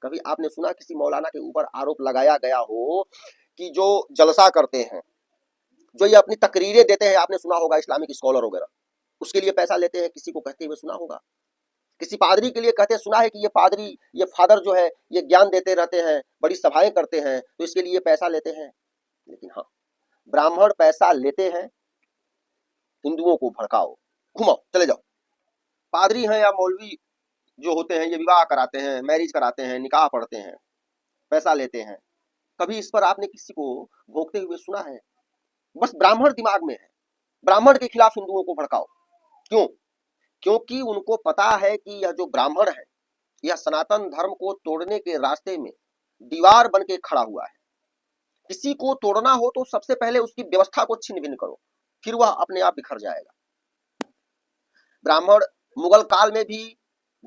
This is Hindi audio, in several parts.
कभी आपने सुना किसी मौलाना के ऊपर आरोप लगाया गया हो कि जो जलसा करते हैं, जो ये अपनी तकरीरें देते हैं, आपने सुना होगा इस्लामिक स्कॉलर वगैरह, उसके लिए पैसा लेते हैं, किसी को कहते हुए सुना होगा। किसी पादरी के लिए कहते सुना है कि ये पादरी, ये फादर जो है ये ज्ञान देते रहते हैं, बड़ी सभाएं करते हैं, तो इसके लिए पैसा लेते हैं। लेकिन हाँ, ब्राह्मण पैसा लेते हैं हिंदुओं को भड़काओ, घुमाओ, चले जाओ। पादरी हैं या मौलवी जो होते हैं, ये विवाह कराते हैं, मैरिज कराते हैं, निकाह पढ़ते हैं, पैसा लेते हैं। कभी इस पर आपने किसी को भोंकते हुए सुना है? बस ब्राह्मण दिमाग में है, ब्राह्मण के खिलाफ हिंदुओं को भड़काओ। क्यों? क्योंकि उनको पता है कि यह जो ब्राह्मण है, यह सनातन धर्म को तोड़ने के रास्ते में दीवार बन के खड़ा हुआ है। किसी को तोड़ना हो तो सबसे पहले उसकी व्यवस्था को छिन्न भिन्न करो, फिर वह अपने आप बिखर जाएगा। ब्राह्मण मुगल काल में भी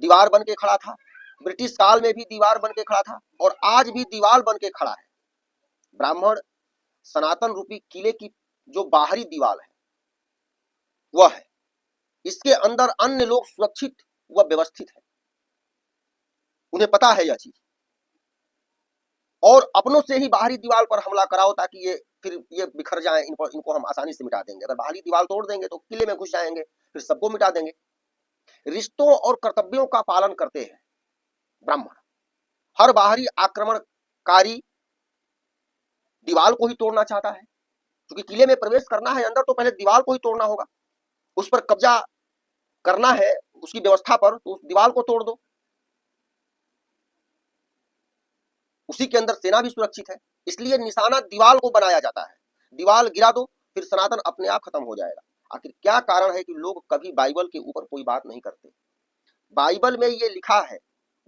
दीवार बन के खड़ा था, ब्रिटिश काल में भी दीवार बन के खड़ा था, और आज भी दीवार बन के खड़ा है। ब्राह्मण सनातन रूपी किले की जो बाहरी दीवार है वह है, इसके अंदर अन्य लोग सुरक्षित व व्यवस्थित है, उन्हें पता है यह चीज, और अपनों से ही बाहरी दीवार पर हमला कराओ ताकि ये फिर ये बिखर जाए, इनको हम आसानी से मिटा देंगे। अगर बाहरी दीवार तोड़ देंगे तो किले में घुस जाएंगे, फिर सबको मिटा देंगे। रिश्तों और कर्तव्यों का पालन करते हैं ब्राह्मण। हर बाहरी आक्रमणकारी दीवार को ही तोड़ना चाहता है, क्योंकि किले में प्रवेश करना है अंदर तो पहले दीवार को ही तोड़ना होगा, उस पर कब्जा करना है उसकी व्यवस्था पर, तो उस दीवार को तोड़ दो। उसी के अंदर सेना भी सुरक्षित है, इसलिए निशाना दीवार को बनाया जाता है। दीवार गिरा दो, फिर सनातन अपने आप खत्म हो जाएगा। आखिर क्या कारण है कि लोग कभी बाइबल के ऊपर कोई बात नहीं करते? बाइबल में ये लिखा है,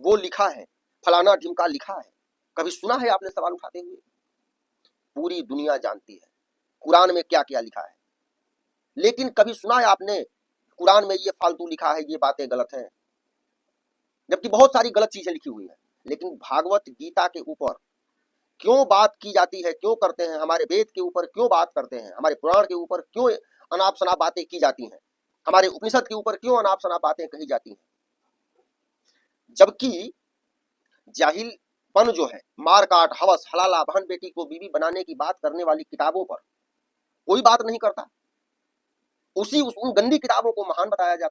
वो लिखा है, फलाना ढिमका लिखा है, कभी सुना है आपने सवाल उठाते हुए? पूरी दुनिया जानती है कुरान में क्या क्या लिखा है, लेकिन कभी सुना है आपने कुरान में ये फालतू लिखा है, ये बातें गलत हैं? जबकि बहुत सारी गलत चीजें लिखी हुई है। लेकिन भागवत गीता के ऊपर क्यों बात की जाती है, क्यों करते हैं? हमारे वेद के ऊपर क्यों बात करते हैं? हमारे पुराण के ऊपर क्यों अनाप शनाप बातें की जाती हैं? हमारे उपनिषद के ऊपर क्यों अनाप शनाप बातें कही जाती हैं? जबकि जाहिलपन जो है, मार काट, हवस, हलाला, बहन बेटी को बीवी बनाने की बात करने वाली किताबों पर कोई बात नहीं करता, उन गंदी किताबों को महान बताया जाता है।